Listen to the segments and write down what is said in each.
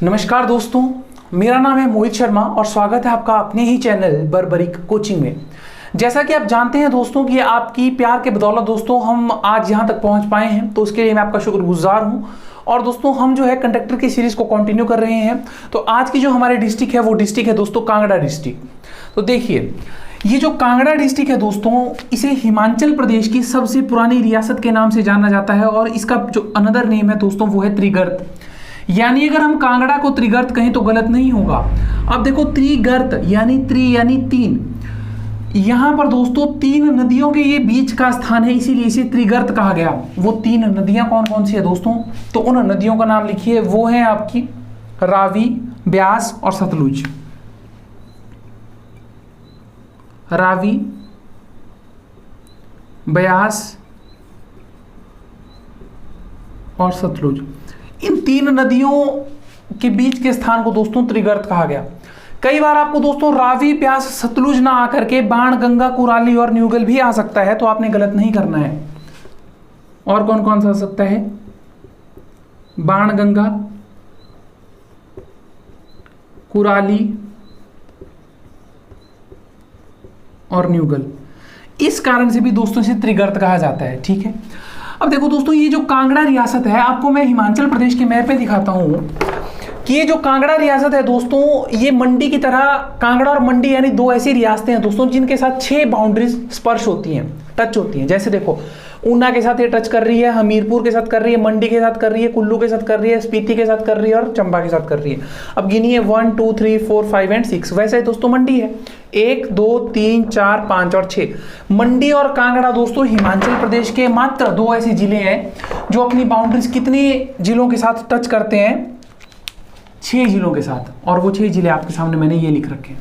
नमस्कार दोस्तों, मेरा नाम है मोहित शर्मा और स्वागत है आपका अपने ही चैनल बर्बरिक कोचिंग में। जैसा कि आप जानते हैं दोस्तों कि आपकी प्यार के बदौलत दोस्तों हम आज यहाँ तक पहुँच पाए हैं, तो उसके लिए मैं आपका शुक्रगुजार हूँ। और दोस्तों हम जो है कंडक्टर की सीरीज को कंटिन्यू कर रहे हैं। तो आज की जो हमारी डिस्ट्रिक्ट है वो डिस्ट्रिक्ट है दोस्तों कांगड़ा डिस्ट्रिक्ट। तो देखिए, ये जो कांगड़ा डिस्ट्रिक्ट है दोस्तों, इसे हिमाचल प्रदेश की सबसे पुरानी रियासत के नाम से जाना जाता है और इसका जो अनदर नेम है दोस्तों वो है त्रिगर्त। यानी अगर हम कांगड़ा को त्रिगर्त कहें तो गलत नहीं होगा। अब देखो, त्रिगर्त यानी यानी तीन, यहां पर दोस्तों तीन नदियों के ये बीच का स्थान है, इसीलिए इसे त्रिगर्त कहा गया। वो तीन नदियां कौन कौन सी है दोस्तों? तो उन नदियों का नाम लिखिए, वो है आपकी रावी, ब्यास और सतलुज। रावी, ब्यास और सतलुज, इन तीन नदियों के बीच के स्थान को दोस्तों त्रिगर्त कहा गया। कई बार आपको दोस्तों रावी, ब्यास, सतलुज ना आकर के बाण गंगा, कुराली और न्यूगल भी आ सकता है, तो आपने गलत नहीं करना है। और कौन कौन सा आ सकता है? बाण गंगा, कुराली और न्यूगल। इस कारण से भी दोस्तों इसे त्रिगर्त कहा जाता है। ठीक है, अब देखो दोस्तों, ये जो कांगड़ा रियासत है, आपको मैं हिमाचल प्रदेश के मैप में दिखाता हूं कि ये जो कांगड़ा रियासत है दोस्तों, ये मंडी की तरह, कांगड़ा और मंडी यानी दो ऐसी रियासतें हैं दोस्तों जिनके साथ 6 बाउंड्रीज स्पर्श होती हैं, टच होती हैं। जैसे देखो, ऊना के साथ ये टच कर रही है, हमीरपुर के साथ कर रही है, मंडी के साथ कर रही है, कुल्लू के साथ कर रही है, स्पीति के साथ कर रही है और चंबा के साथ कर रही है। अब गिनिए 1 2 3 4 5 एंड 6। वैसे दोस्तों मंडी है 1 2 3 4 5 और 6। मंडी और कांगड़ा दोस्तों हिमाचल प्रदेश के मात्र दो ऐसे जिले हैं जो अपनी बाउंड्रीज कितने जिलों के साथ टच करते हैं? 6 जिलों के साथ। और वो 6 जिले आपके सामने मैंने ये लिख रखे हैं: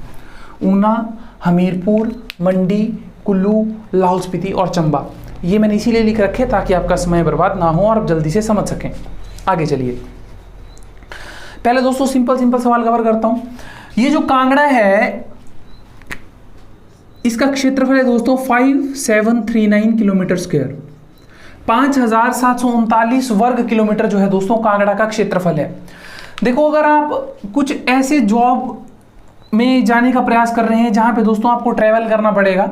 ऊना, हमीरपुर, मंडी, कुल्लू, लाहौल स्पीति और चंबा। ये मैंने इसीलिए लिख रखे ताकि आपका समय बर्बाद ना हो और आप जल्दी से समझ सकें। आगे चलिए, पहले दोस्तों सिंपल सवाल कवर करता हूं। ये जो कांगड़ा है, इसका क्षेत्रफल है दोस्तों 5739 किलोमीटर स्क्वायर। 5739 वर्ग किलोमीटर जो है दोस्तों कांगड़ा का क्षेत्रफल है। देखो, अगर आप कुछ ऐसे जॉब में जाने का प्रयास कर रहे हैं जहां पे दोस्तों आपको ट्रैवल करना पड़ेगा,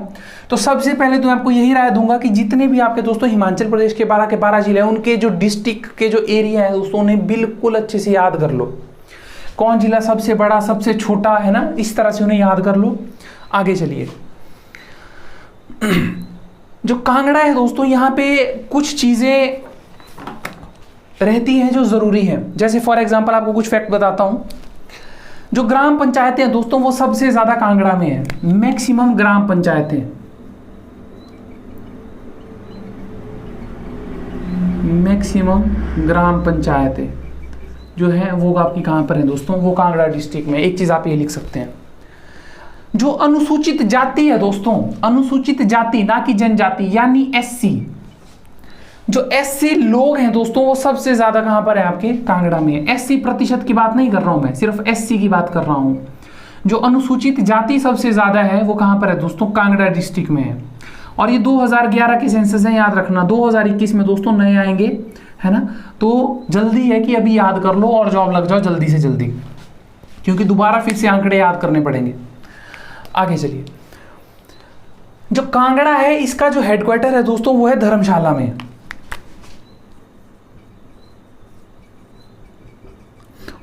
तो सबसे पहले तो मैं आपको यही राय दूंगा कि जितने भी आपके दोस्तों हिमाचल प्रदेश के 12 जिले हैं, उनके जो डिस्ट्रिक्ट के जो एरिया है दोस्तों, उन्हें बिल्कुल अच्छे से याद कर लो। कौन जिला सबसे बड़ा, सबसे छोटा है ना, इस तरह से उन्हें याद कर लो। आगे चलिए, जो कांगड़ा है दोस्तों, यहाँ पे कुछ चीजें रहती हैं जो जरूरी हैं। जैसे फॉर एग्जांपल आपको कुछ फैक्ट बताता हूं। जो ग्राम पंचायतें हैं दोस्तों, वो सबसे ज्यादा कांगड़ा में है। मैक्सिमम ग्राम पंचायतें, मैक्सिमम ग्राम पंचायतें जो है वो आपकी कहां पर है दोस्तों? वो कांगड़ा डिस्ट्रिक्ट में। एक चीज आप ये लिख सकते हैं, जो अनुसूचित जाति है दोस्तों, अनुसूचित जाति ना कि जनजाति, यानी एससी, जो एससी लोग हैं दोस्तों, वो सबसे ज्यादा कहां पर है? आपके कांगड़ा में। एससी प्रतिशत की बात नहीं कर रहा हूं मैं, सिर्फ एससी की बात कर रहा हूं। जो अनुसूचित जाति सबसे ज्यादा है वो कहां पर है दोस्तों? कांगड़ा डिस्ट्रिक्ट में है। और ये 2011 के सेंसस है, याद रखना। 2021 में दोस्तों नए आएंगे, है ना, तो जल्दी है कि अभी याद कर लो और जॉब लग जाओ जल्दी से जल्दी, क्योंकि दोबारा फिर से आंकड़े याद करने पड़ेंगे। आगे चलिए, जो कांगड़ा है इसका जो हेडक्वार्टर है दोस्तों वो है धर्मशाला में।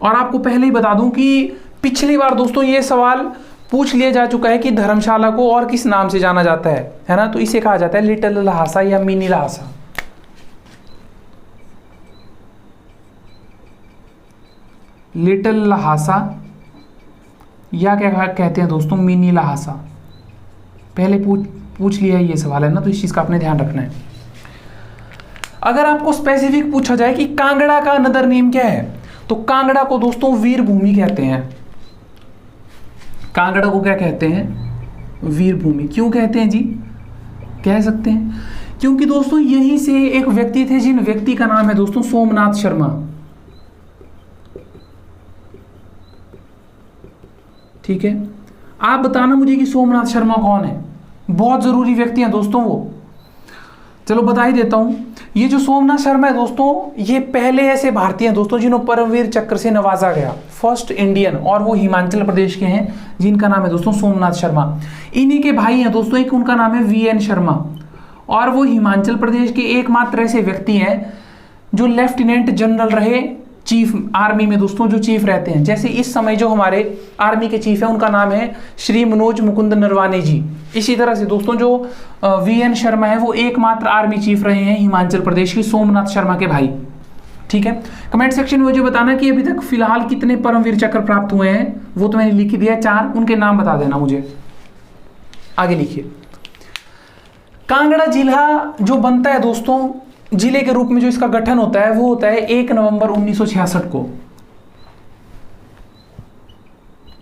और आपको पहले ही बता दूं कि पिछली बार दोस्तों ये सवाल पूछ लिया जा चुका है कि धर्मशाला को और किस नाम से जाना जाता है ना, तो इसे कहा जाता है लिटिल लहासा या मिनी लहासा। लिटिल लहासा या क्या कहते हैं दोस्तों? मिनी लहासा। पहले पूछ लिया ये सवाल है ना, तो इस चीज का आपने ध्यान रखना है। अगर आपको स्पेसिफिक पूछा जाए कि कांगड़ा का अनदर नेम क्या है, तो कांगड़ा को दोस्तों वीर भूमि कहते हैं। कांगड़ा को क्या कहते हैं? वीर भूमि। क्यों कहते हैं जी? कह सकते हैं क्योंकि दोस्तों यहीं से एक व्यक्ति थे, जिन व्यक्ति का नाम है दोस्तों सोमनाथ शर्मा। ठीक है, आप बताना मुझे कि सोमनाथ शर्मा कौन है। बहुत जरूरी व्यक्ति हैं दोस्तों वो। चलो बता ही देता हूं, ये जो सोमनाथ शर्मा है दोस्तों, ये पहले ऐसे भारतीय हैं दोस्तों जिन्होंने परमवीर चक्र से नवाजा गया, फर्स्ट इंडियन, और वो हिमाचल प्रदेश के हैं जिनका नाम है दोस्तों सोमनाथ शर्मा। इन्हीं के भाई हैं दोस्तों, एक उनका नाम है VN शर्मा, और वो हिमाचल प्रदेश के एकमात्र ऐसे व्यक्ति हैं जो लेफ्टिनेंट जनरल रहे चीफ आर्मी में दोस्तों, जो चीफ रहते हैं। जैसे इस समय जो हमारे आर्मी के चीफ है उनका नाम है श्री मनोज मुकुंद नरवाने जी। इसी तरह से दोस्तों जो VN शर्मा है वो एकमात्र आर्मी चीफ रहे हैं हिमाचल प्रदेश की, सोमनाथ शर्मा के भाई। ठीक है, कमेंट सेक्शन में मुझे बताना कि अभी तक फिलहाल कितने परमवीर चक्र प्राप्त हुए हैं, वो तो मैंने लिख दिया 4, उनके नाम बता देना मुझे। आगे लिखिए, कांगड़ा जिला जो बनता है दोस्तों, जिले के रूप में जो इसका गठन होता है वो होता है 1 नवंबर 1966 को।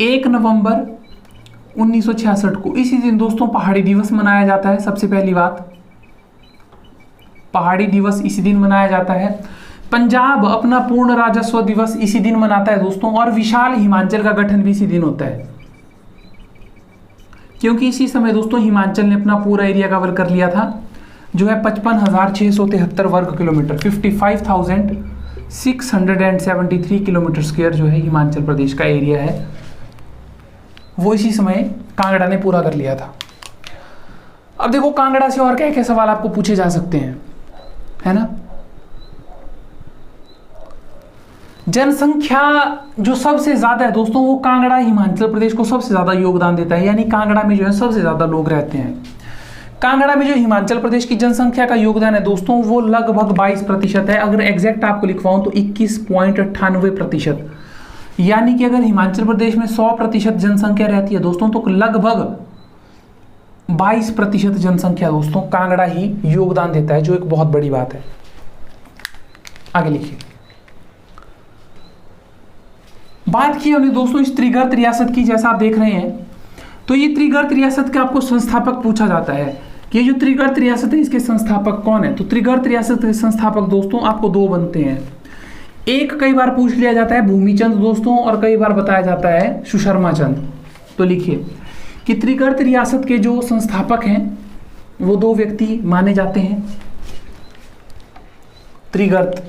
1 नवंबर 1966 को इसी दिन दोस्तों पहाड़ी दिवस मनाया जाता है। सबसे पहली बात, पहाड़ी दिवस इसी दिन मनाया जाता है। पंजाब अपना पूर्ण राजस्व दिवस इसी दिन मनाता है दोस्तों, और विशाल हिमाचल का गठन भी इसी दिन होता है, क्योंकि इसी समय दोस्तों हिमाचल ने अपना पूरा एरिया कवर कर लिया था, जो है 55,673 वर्ग किलोमीटर, 55,673 किलोमीटर स्क्वायर जो है हिमाचल प्रदेश का एरिया है, वो इसी समय कांगड़ा ने पूरा कर लिया था। अब देखो कांगड़ा से और क्या क्या सवाल आपको पूछे जा सकते हैं, है ना। जनसंख्या जो सबसे ज्यादा है दोस्तों, वो कांगड़ा हिमाचल प्रदेश को सबसे ज्यादा योगदान देता है, यानी कांगड़ा में जो है सबसे ज्यादा लोग रहते हैं। कांगड़ा में जो हिमाचल प्रदेश की जनसंख्या का योगदान है दोस्तों, वो लगभग 22% है। अगर एग्जैक्ट आपको लिखवाऊं तो 21.98%, यानी कि अगर हिमाचल प्रदेश में 100% जनसंख्या रहती है दोस्तों, तो लगभग 22% जनसंख्या दोस्तों कांगड़ा ही योगदान देता है, जो एक बहुत बड़ी बात है। आगे लिखिए, बात की हमने दोस्तों इस त्रिगर्त रियासत की, जैसा आप देख रहे हैं, तो ये त्रिगर्त रियासत का आपको संस्थापक पूछा जाता है कि ये जो त्रिगर्त रियासत है इसके संस्थापक कौन है। तो त्रिगर्त रियासत के संस्थापक दोस्तों आपको 2 बनते हैं, एक कई बार पूछ लिया जाता है भूमिचंद दोस्तों, और कई बार बताया जाता है सुशर्मा चंद। तो लिखिए कि त्रिगर्त रियासत के जो संस्थापक हैं वो 2 व्यक्ति माने जाते हैं। त्रिगर्त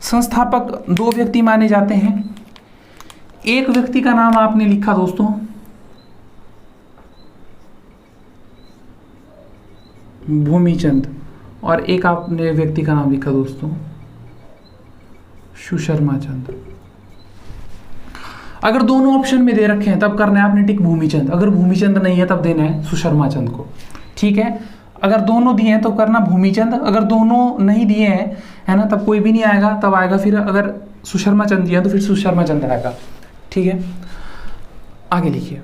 संस्थापक 2 व्यक्ति माने जाते हैं। एक व्यक्ति का नाम आपने लिखा दोस्तों भूमिचंद, और एक आपने व्यक्ति का नाम लिखा दोस्तों सुशर्मा चंद। अगर दोनों ऑप्शन में दे रखे हैं तब करना है आपने टिक भूमिचंद, अगर भूमिचंद नहीं है तब देना है सुशर्मा चंद को। ठीक है, अगर दोनों दिए हैं तो करना भूमिचंद, अगर दोनों नहीं दिए हैं, है ना, तब कोई भी नहीं आएगा, तब आएगा फिर अगर सुशर्मा चंद दिया तो फिर सुशर्मा चंद आएगा। ठीक है, आगे लिखिए।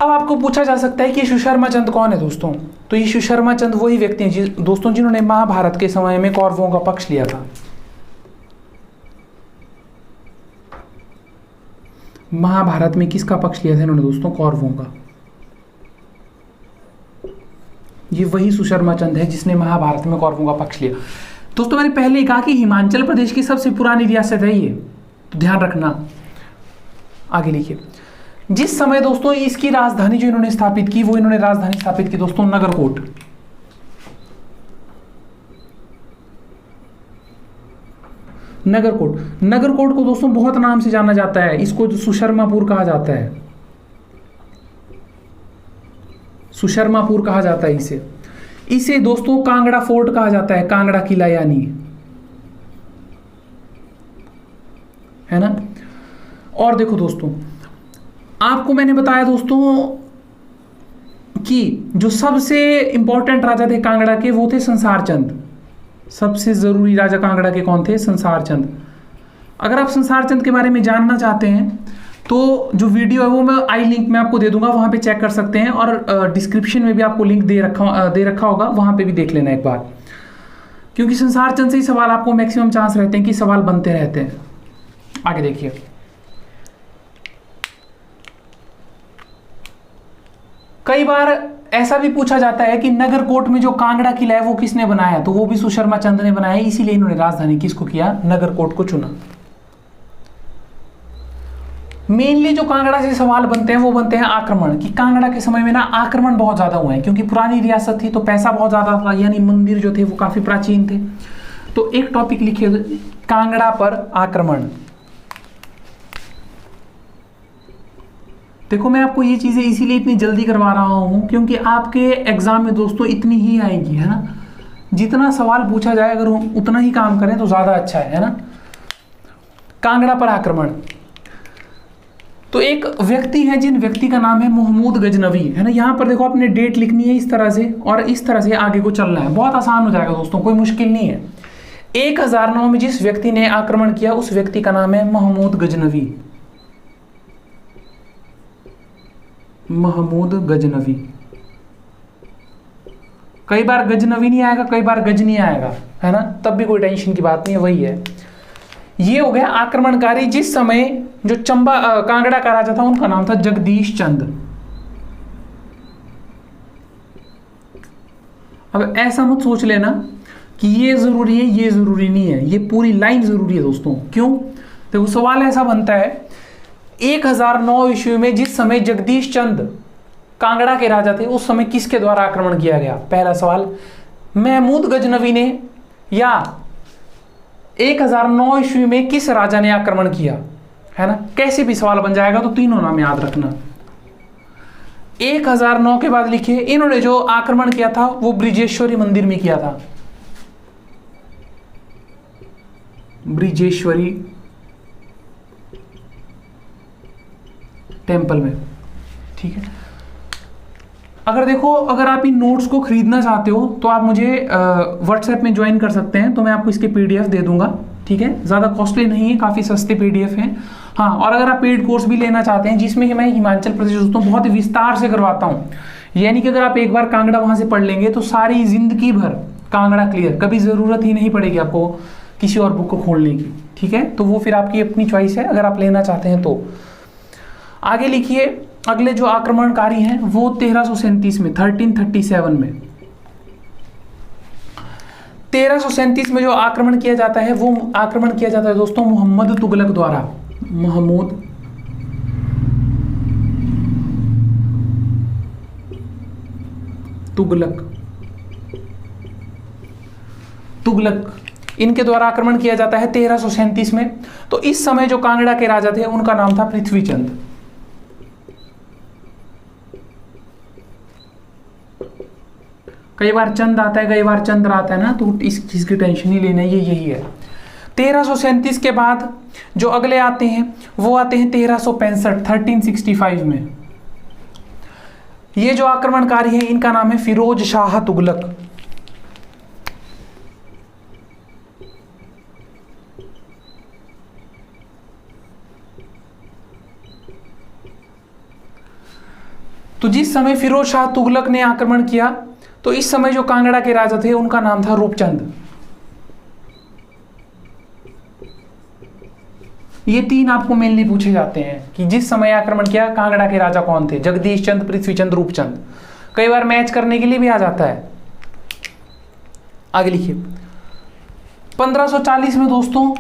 अब आपको पूछा जा सकता है कि सुशर्मा चंद कौन है दोस्तों। तो ये सुशर्मा चंद वही व्यक्ति हैं दोस्तों जिन्होंने महाभारत के समय में कौरवों का पक्ष लिया था। महाभारत में किसका पक्ष लिया था इन्होंने दोस्तों? कौरवों का। ये वही सुशर्मा चंद है जिसने महाभारत में कौरवों का पक्ष लिया। दोस्तों मैंने पहले ही कहा कि हिमाचल प्रदेश की सबसे पुरानी रियासत है ये, तो ध्यान रखना। आगे लिखिए। जिस समय दोस्तों इसकी राजधानी जो इन्होंने स्थापित की, वो इन्होंने राजधानी स्थापित की दोस्तों नगरकोट। नगरकोट, नगरकोट को दोस्तों बहुत नाम से जाना जाता है, इसको सुशर्मापुर कहा जाता है, सुशर्मापुर कहा जाता है इसे। इसे दोस्तों कांगड़ा फोर्ट कहा जाता है, कांगड़ा किला यानी, है ना। और देखो दोस्तों आपको मैंने बताया दोस्तों कि जो सबसे इंपॉर्टेंट राजा थे कांगड़ा के वो थे संसार चंद। सबसे जरूरी राजा कांगड़ा के कौन थे? संसार चंद। अगर आप संसार चंद के बारे में जानना चाहते हैं तो जो वीडियो है वो मैं आई लिंक में आपको दे दूंगा, वहां पे चेक कर सकते हैं, और डिस्क्रिप्शन में भी आपको लिंक दे रखा होगा, वहां पे भी देख लेना एक बार, क्योंकि संसार चंद से ही सवाल आपको मैक्सिमम चांस रहते हैं कि सवाल बनते रहते हैं। आगे देखिए। कई बार ऐसा भी पूछा जाता है कि नगरकोट में जो कांगड़ा किला है वो किसने बनाया, तो वो भी सुशर्मा चंद ने बनाया, इसीलिए इन्होंने राजधानी किसको किया? नगरकोट को चुना। मेनली जो कांगड़ा से सवाल बनते हैं वो बनते हैं आक्रमण, कि कांगड़ा के समय में ना आक्रमण बहुत ज्यादा हुए हैं, क्योंकि पुरानी रियासत थी तो पैसा बहुत ज्यादा था, यानी मंदिर जो थे वो काफी प्राचीन थे। तो एक टॉपिक लिखिए कांगड़ा पर आक्रमण। देखो मैं आपको ये चीजें इसीलिए इतनी जल्दी करवा रहा हूं क्योंकि आपके एग्जाम में दोस्तों इतनी ही आएंगी, है ना। जितना सवाल पूछा जाए अगर हम उतना ही काम करें तो ज्यादा अच्छा है ना। कांगड़ा पर आक्रमण, तो एक व्यक्ति है जिन व्यक्ति का नाम है महमूद गजनवी, है ना। यहाँ पर देखो आपने डेट लिखनी है इस तरह से और इस तरह से आगे को चलना है, बहुत आसान हो जाएगा दोस्तों, कोई मुश्किल नहीं है। 1009 में जिस व्यक्ति ने आक्रमण किया उस व्यक्ति का नाम है महमूद गजनवी। महमूद गजनवी। कई बार गजनवी नहीं आएगा, कई बार गजनी आएगा, है ना, तब भी कोई टेंशन की बात नहीं है, वही है। ये हो गया आक्रमणकारी। जिस समय जो कांगड़ा का राजा था उनका नाम था जगदीश चंद। अब ऐसा मत सोच लेना कि ये जरूरी है ये जरूरी नहीं है, ये पूरी लाइन जरूरी है दोस्तों। क्यों? देखो सवाल ऐसा बनता है 1009 ईस्वी में जिस समय जगदीश चंद कांगड़ा के राजा थे उस समय किसके द्वारा आक्रमण किया गया? पहला सवाल महमूद गजनवी ने, या 1009 ईस्वी में किस राजा ने आक्रमण किया, है ना। कैसे भी सवाल बन जाएगा तो तीनों नाम याद रखना। 1009 के बाद लिखिए इन्होंने जो आक्रमण किया था वो ब्रिजेश्वरी मंदिर में किया था। ब्रिजेश्वरी टेंपल में, ठीक है। अगर देखो अगर आप इन नोट्स को खरीदना चाहते हो तो आप मुझे व्हाट्सएप में ज्वाइन कर सकते हैं, तो मैं आपको इसके पीडीएफ दे दूंगा, ठीक है। ज़्यादा कॉस्टली नहीं है, काफ़ी सस्ते पीडीएफ हैं। हाँ, और अगर आप पेड कोर्स भी लेना चाहते हैं जिसमें मैं हिमाचल प्रदेश दोस्तों बहुत ही विस्तार से करवाता हूँ, यानी कि अगर आप एक बार कांगड़ा वहाँ से पढ़ लेंगे तो सारी जिंदगी भर कांगड़ा क्लियर, कभी ज़रूरत ही नहीं पड़ेगी आपको किसी और बुक को खोलने की, ठीक है। तो वो फिर आपकी अपनी चॉइस है अगर आप लेना चाहते हैं तो। आगे लिखिए अगले जो आक्रमणकारी हैं वो 1337 में 1337 में 1337 में जो आक्रमण किया जाता है वो आक्रमण किया जाता है दोस्तों मोहम्मद तुगलक द्वारा। महमूद तुगलक इनके द्वारा आक्रमण किया जाता है 1337 में। तो इस समय जो कांगड़ा के राजा थे उनका नाम था पृथ्वीचंद। कई बार चंद आता है कई बार चंद्र आता है ना, तो इस चीज की टेंशन ही लेना, ये यही है। 1337 के बाद जो अगले आते हैं वो आते हैं 1365 1365 में। ये जो आक्रमणकारी हैं इनका नाम है फिरोज शाह तुगलक। तो जिस समय फिरोज शाह तुगलक ने आक्रमण किया तो इस समय जो कांगड़ा के राजा थे उनका नाम था रूपचंद। ये तीन आपको मेनली पूछे जाते हैं कि जिस समय आक्रमण किया कांगड़ा के राजा कौन थे, जगदीश चंद, पृथ्वीचंद, रूपचंद। कई बार मैच करने के लिए भी आ जाता है। आगे लिखिए 1540 में दोस्तों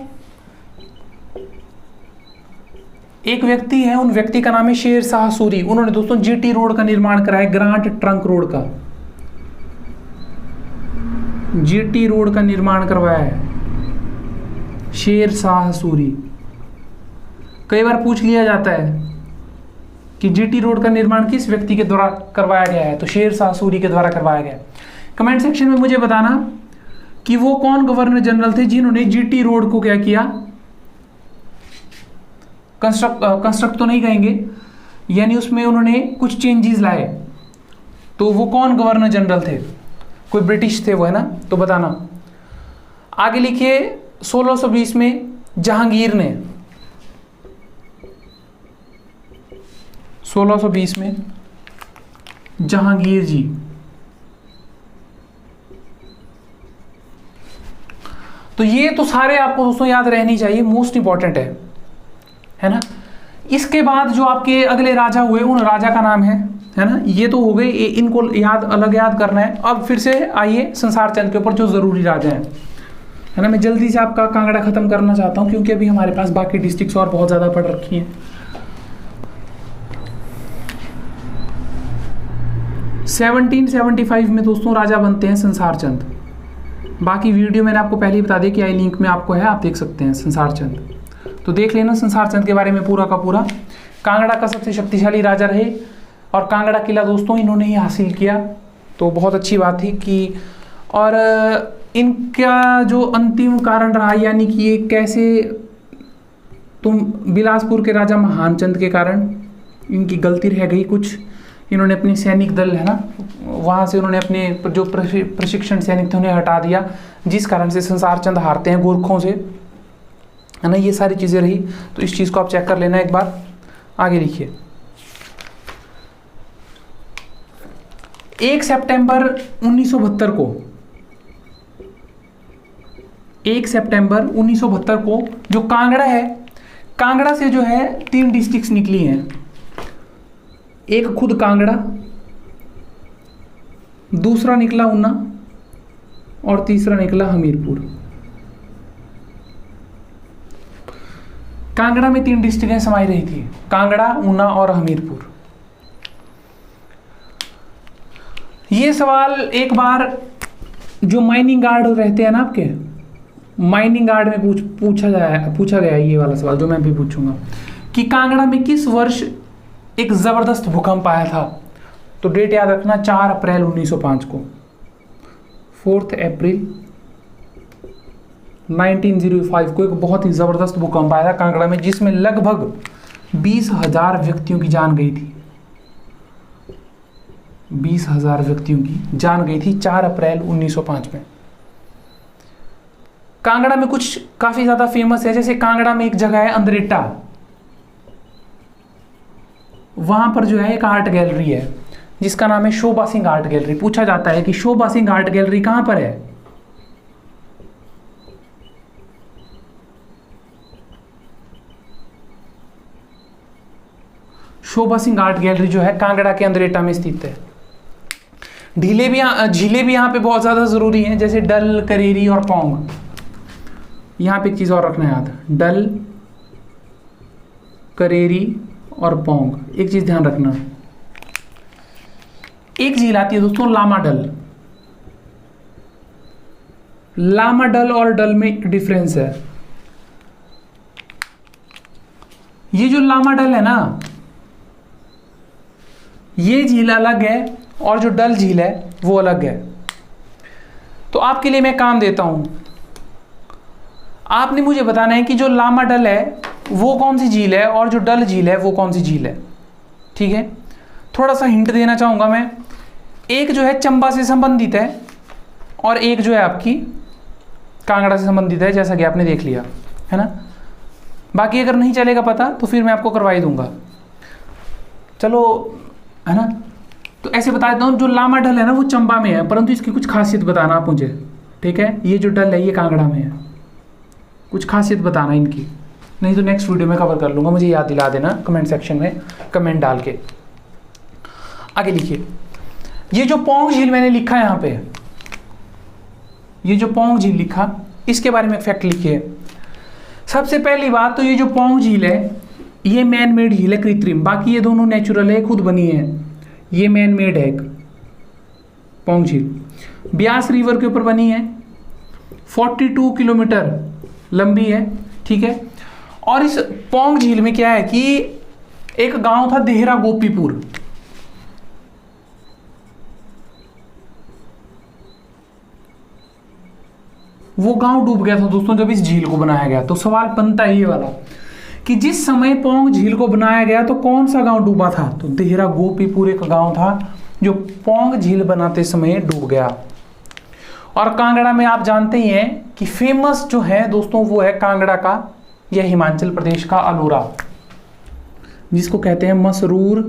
एक व्यक्ति है, उन व्यक्ति का नाम है शेर शाह सूरी। उन्होंने दोस्तों जीटी रोड का निर्माण कराया, ग्रांट ट्रंक रोड का, जीटी रोड का निर्माण करवाया है शेर शाह सूरी। कई बार पूछ लिया जाता है कि जीटी रोड का निर्माण किस व्यक्ति के द्वारा करवाया गया है, तो शेर शाह सूरी के द्वारा करवाया गया। कमेंट सेक्शन में मुझे बताना कि वो कौन गवर्नर जनरल थे जिन्होंने जीटी रोड को क्या किया, कंस्ट्रक्ट तो नहीं कहेंगे, यानी उसमें उन्होंने कुछ चेंजेस लाए। तो वो कौन गवर्नर जनरल थे? कोई ब्रिटिश थे वो, है ना, तो बताना। आगे लिखिए 1620 में जहांगीर ने, 1620 में जहांगीर जी। तो ये तो सारे आपको दोस्तों याद रहनी चाहिए, मोस्ट इंपॉर्टेंट है ना। इसके बाद जो आपके अगले राजा हुए उन राजा का नाम है ना, ये तो हो गए, इनको अलग याद करना है। अब फिर से आइए संसार चंद के ऊपर जो जरूरी राजा हैं, है ना। मैं जल्दी से आपका कांगड़ा खत्म करना चाहता हूँ क्योंकि अभी हमारे पास बाकी डिस्ट्रिक्ट्स और बहुत ज़्यादा पढ़ रखी हैं। 1775 में दोस्तों राजा बनते हैं संसार चंद। बाकी वीडियो मैंने आपको पहले ही बता दिया कि आई लिंक में आपको है, आप देख सकते हैं संसार चंद। तो देख लेना संसार चंद के बारे में पूरा का पूरा। कांगड़ा का सबसे शक्तिशाली राजा रहे और कांगड़ा किला दोस्तों इन्होंने ही हासिल किया, तो बहुत अच्छी बात थी कि। और इनका जो अंतिम कारण रहा, यानी कि ये कैसे, तुम बिलासपुर के राजा महानचंद के कारण इनकी गलती रह गई कुछ। इन्होंने अपनी सैनिक दल है ना, वहाँ से उन्होंने अपने जो प्रशिक्षण सैनिक थे उन्हें हटा दिया, जिस कारण से संसार चंद हारते हैं गोरखों से, है ना। ये सारी चीज़ें रही, तो इस चीज़ को आप चेक कर लेना एक बार। आगे लिखिए, 1 सितंबर 1972 को, 1 सितंबर 1972 को जो कांगड़ा है, कांगड़ा से जो है 3 डिस्ट्रिक्ट्स निकली हैं। एक खुद कांगड़ा, दूसरा निकला ऊना और तीसरा निकला हमीरपुर। कांगड़ा में 3 डिस्ट्रिक्टें समाई रही थी, कांगड़ा, ऊना और हमीरपुर। ये सवाल एक बार जो माइनिंग गार्ड रहते हैं ना आपके, माइनिंग गार्ड में पूछा गया है ये वाला सवाल, जो मैं भी पूछूंगा कि कांगड़ा में किस वर्ष एक जबरदस्त भूकंप आया था। तो डेट याद रखना, 4 अप्रैल 1905 को, 4 अप्रैल 1905 को एक बहुत ही जबरदस्त भूकंप आया था कांगड़ा में, जिसमें लगभग 20,000 व्यक्तियों की जान गई थी। 20,000 व्यक्तियों की जान गई थी 4 अप्रैल 1905 में। कांगड़ा में कुछ काफी ज्यादा फेमस है, जैसे कांगड़ा में एक जगह है अंद्रेटा, वहां पर जो है एक आर्ट गैलरी है जिसका नाम है शोभा सिंह आर्ट गैलरी। पूछा जाता है कि शोभा सिंह आर्ट गैलरी कहां पर है। शोभा सिंह आर्ट गैलरी जो है कांगड़ा के अंद्रेटा में स्थित है। झीलें भी यहाँ पे बहुत ज़्यादा ज़रूरी हैं, जैसे डल, करेरी और पौंग। यहाँ पे एक चीज़ और रखना है याद, डल, करेरी और पौंग। एक चीज़ ध्यान रखना, एक झील आती है दोस्तों लामा डल। लामा डल और डल में एक डिफरेंस है। ये जो लामा डल है ना, ये झील अलग है और जो डल झील है वो अलग है। तो आपके लिए मैं काम देता हूं, आपने मुझे बताना है कि जो लामा डल है वो कौन सी झील है और जो डल झील है वो कौन सी झील है। ठीक है, थोड़ा सा हिंट देना चाहूंगा मैं। एक जो है चंबा से संबंधित है और एक जो है आपकी कांगड़ा से संबंधित है, जैसा कि आपने देख लिया है ना। बाकी अगर नहीं चलेगा पता तो फिर मैं आपको करवाई दूंगा, चलो, है ना। तो ऐसे बता देता हूँ, जो लामा डल है ना वो चंबा में है, परंतु इसकी कुछ खासियत बताना आप मुझे। ठीक है, ये जो डल है ये कांगड़ा में है, कुछ खासियत बताना इनकी, नहीं तो नेक्स्ट वीडियो में कवर कर लूँगा। मुझे याद दिला देना कमेंट सेक्शन में कमेंट डाल के। आगे लिखिए, ये जो पौंग झील मैंने लिखा है यहाँ पे, ये जो पौंग झील लिखा, इसके बारे में फैक्ट लिखिए। सबसे पहली बात तो ये जो पौंग झील है ये मैन मेड झील है, कृत्रिम। बाकी ये दोनों नेचुरल है, खुद बनी है। ये मैन मेड है एक पौंग झील, ब्यास रिवर के ऊपर बनी है, 42 किलोमीटर लंबी है। ठीक है, और इस पौंग झील में क्या है कि एक गांव था देहरा गोपीपुर। वो गांव डूब गया था दोस्तों जब इस झील को बनाया गया। तो सवाल बनता है ये वाला कि जिस समय पौंग झील को बनाया गया तो कौन सा गांव डूबा था। तो देहरा गोपीपुर एक गांव था जो पौंग झील बनाते समय डूब गया। और कांगड़ा में आप जानते ही हैं कि फेमस जो है दोस्तों वो है कांगड़ा का या हिमाचल प्रदेश का अलोरा, जिसको कहते हैं Masroor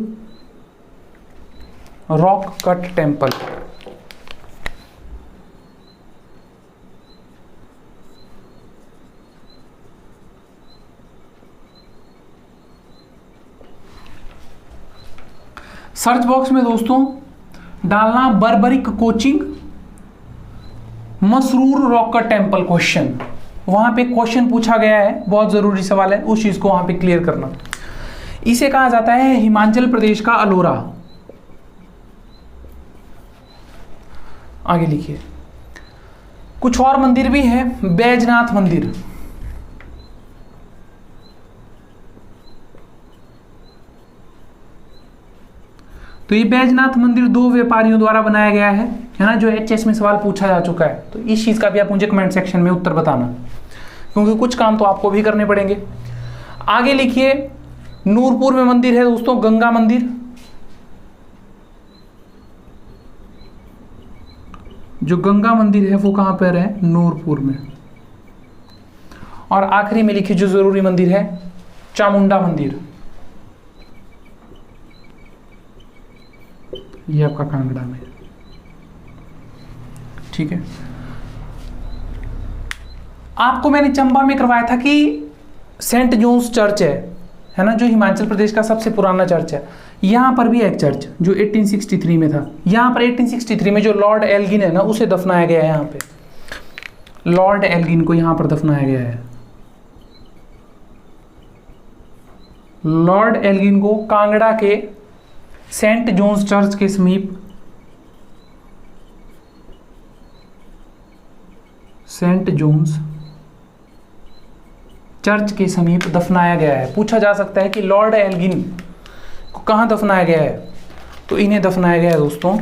rock cut temple. Search box में दोस्तों डालना बर्बरिक कोचिंग मसरूर रॉक का टेम्पल क्वेश्चन। वहां पे क्वेश्चन पूछा गया है, बहुत जरूरी सवाल है, उस चीज को वहां पे क्लियर करना। इसे कहा जाता है हिमाचल प्रदेश का अलोरा। आगे लिखिए। कुछ और मंदिर भी है, बैजनाथ मंदिर। तो ये बैजनाथ मंदिर 2 व्यापारियों द्वारा बनाया गया है ना, जो एचएस में सवाल पूछा जा चुका है। तो इस चीज का भी आप मुझे कमेंट सेक्शन में उत्तर बताना, क्योंकि कुछ काम तो आपको भी करने पड़ेंगे। आगे लिखिए, नूरपुर में मंदिर है दोस्तों, गंगा मंदिर। जो गंगा मंदिर है वो कहां पर है? नूरपुर में। और आखिरी में लिखिए जो जरूरी मंदिर है, चामुंडा मंदिर। ये आपका कांगड़ा में, ठीक है। आपको मैंने चंबा में करवाया था कि सेंट जोन्स चर्च है ना, जो हिमाचल प्रदेश का सबसे पुराना चर्च है। यहां पर भी एक चर्च जो 1863 में था। यहां पर 1863 में जो लॉर्ड एल्गिन है ना, उसे दफनाया गया है। यहां पे लॉर्ड एल्गिन को यहां पर दफनाया गया है। लॉर्ड एल्गिन को कांगड़ा के सेंट जोन्स चर्च के समीप, सेंट जोन्स चर्च के समीप दफनाया गया है। पूछा जा सकता है कि लॉर्ड एल्गिन को कहां दफनाया गया है? तो इन्हें दफनाया गया है दोस्तों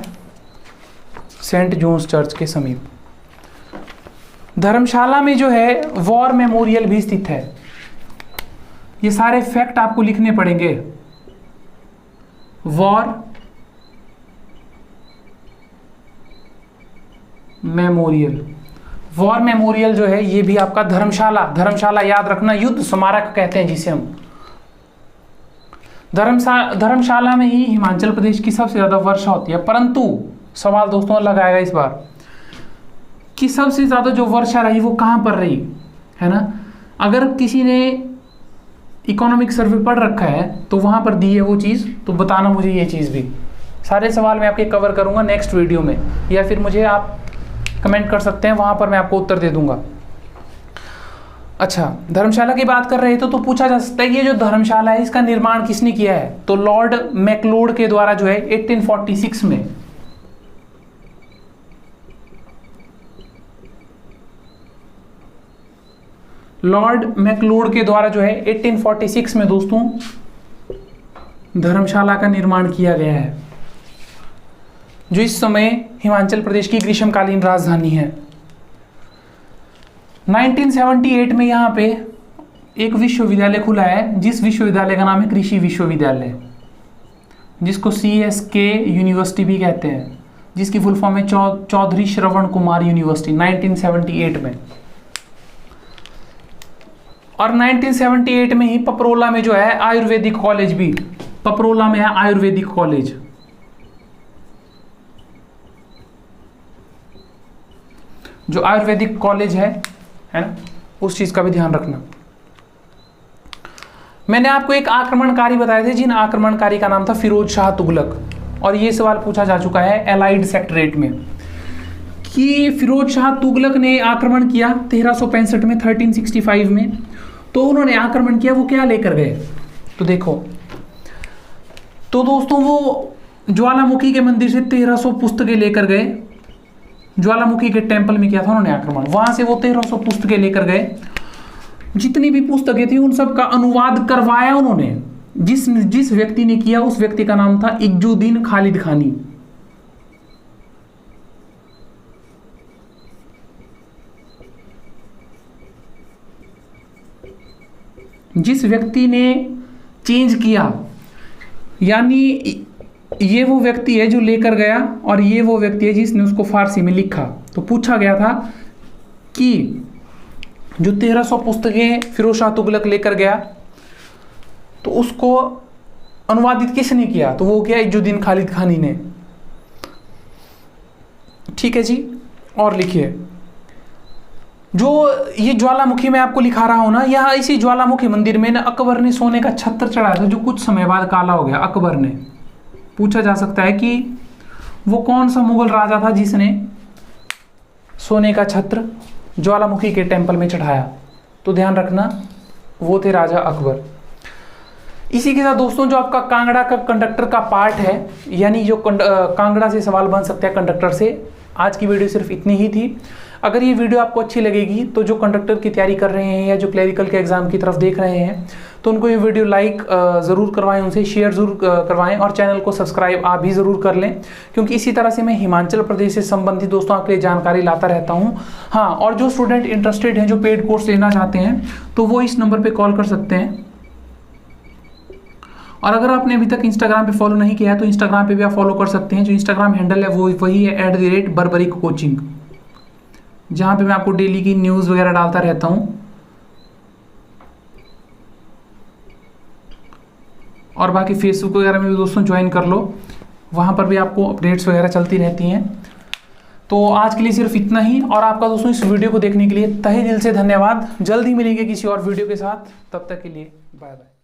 सेंट जोन्स चर्च के समीप। धर्मशाला में जो है वॉर मेमोरियल भी स्थित है। ये सारे फैक्ट आपको लिखने पड़ेंगे। वॉर मेमोरियल, वॉर मेमोरियल जो है ये भी आपका धर्मशाला याद रखना, युद्ध स्मारक कहते हैं जिसे हम। धर्मशाला में ही हिमाचल प्रदेश की सबसे ज्यादा वर्षा होती है। परंतु सवाल दोस्तों अलग आएगा इस बार कि सबसे ज्यादा जो वर्षा रही वो कहां पर रही, है ना। अगर किसी ने इकोनॉमिक सर्वे पढ़ रखा है तो वहां पर दी है वो चीज़, तो बताना मुझे ये चीज़ भी। सारे सवाल मैं आपके कवर करूंगा नेक्स्ट वीडियो में, या फिर मुझे आप कमेंट कर सकते हैं, वहां पर मैं आपको उत्तर दे दूंगा। अच्छा, धर्मशाला की बात कर रहे थे तो पूछा जा सकता है ये जो धर्मशाला है इसका निर्माण किसने किया है? तो लॉर्ड मैक्लोड के द्वारा जो है 1846 में। लॉर्ड मैक्लोड के द्वारा जो है 1846 में दोस्तों धर्मशाला का निर्माण किया गया है, जो इस समय हिमाचल प्रदेश की ग्रीष्मकालीन राजधानी है। 1978 में यहाँ पे एक विश्वविद्यालय खुला है, जिस विश्वविद्यालय का नाम है कृषि विश्वविद्यालय, जिसको CSK यूनिवर्सिटी भी कहते हैं, जिसकी फुल फॉर्म है चौधरी श्रवण कुमार यूनिवर्सिटी। 1978 में, और 1978 में ही पपरोला में जो है आयुर्वेदिक कॉलेज भी, पपरोला में है आयुर्वेदिक कॉलेज। जो आयुर्वेदिक कॉलेज है ना, उस चीज का भी ध्यान रखना। मैंने आपको एक आक्रमणकारी बताए थे, जिन आक्रमणकारी का नाम था फिरोज शाह तुगलक, और ये सवाल पूछा जा चुका है एलाइड सेक्रेटरीट में कि फिरोज शाह तुगलक ने आक्रमण किया 1365 में, 1365 में। तो उन्होंने आक्रमण किया, वो क्या लेकर गए? तो देखो, तो दोस्तों वो ज्वालामुखी के मंदिर से 1300 पुस्तकें लेकर गए। ज्वालामुखी के टेंपल में किया था उन्होंने आक्रमण, वहां से वो 1300 पुस्तकें लेकर गए। जितनी भी पुस्तकें थी उन सब का अनुवाद करवाया उन्होंने। जिस व्यक्ति ने किया उस व्यक्ति का नाम था इजुद्दीन खालिद खानी। जिस व्यक्ति ने चेंज किया, यानी ये वो व्यक्ति है जो लेकर गया, और ये वो व्यक्ति है जिसने उसको फारसी में लिखा। तो पूछा गया था कि जो 1300 पुस्तकें फिरोज शाह तुगलक लेकर गया, तो उसको अनुवादित किसने किया? तो वो किया इजुद्दीन खालिद खानी ने। ठीक है जी, और लिखिए, जो ये ज्वालामुखी में आपको लिखा रहा हूं ना, यहाँ इसी ज्वालामुखी मंदिर में ना अकबर ने सोने का छत्र चढ़ाया था, जो कुछ समय बाद काला हो गया। अकबर ने, पूछा जा सकता है कि वो कौन सा मुगल राजा था जिसने सोने का छत्र ज्वालामुखी के टेंपल में चढ़ाया? तो ध्यान रखना, वो थे राजा अकबर। इसी के साथ दोस्तों जो आपका कांगड़ा का कंडक्टर का पार्ट है, यानी जो कांगड़ा से सवाल बन सकता है कंडक्टर से, आज की वीडियो सिर्फ इतनी ही थी। अगर ये वीडियो आपको अच्छी लगेगी तो जो कंडक्टर की तैयारी कर रहे हैं या जो क्लरिकल के एग्जाम की तरफ देख रहे हैं तो उनको ये वीडियो लाइक ज़रूर करवाएं, उनसे शेयर ज़रूर करवाएं और चैनल को सब्सक्राइब आप भी ज़रूर कर लें, क्योंकि इसी तरह से मैं हिमाचल प्रदेश से संबंधित दोस्तों आपके लिए जानकारी लाता रहता हूँ। हाँ, और जो स्टूडेंट इंटरेस्टेड हैं, जो पेड कोर्स लेना चाहते हैं, तो वो इस नंबर पर कॉल कर सकते हैं। और अगर आपने अभी तक इंस्टाग्राम पे फॉलो नहीं किया है तो इंस्टाग्राम पे भी आप फॉलो कर सकते हैं। जो इंस्टाग्राम हैंडल है वो वही है @बर्बरिक कोचिंग, जहाँ पे मैं आपको डेली की न्यूज़ वगैरह डालता रहता हूँ। और बाकी फेसबुक वगैरह में भी दोस्तों ज्वाइन कर लो, वहाँ पर भी आपको अपडेट्स वगैरह चलती रहती हैं। तो आज के लिए सिर्फ इतना ही, और आपका दोस्तों इस वीडियो को देखने के लिए तहे दिल से धन्यवाद। जल्द ही मिलेंगे किसी और वीडियो के साथ, तब तक के लिए बाय बाय।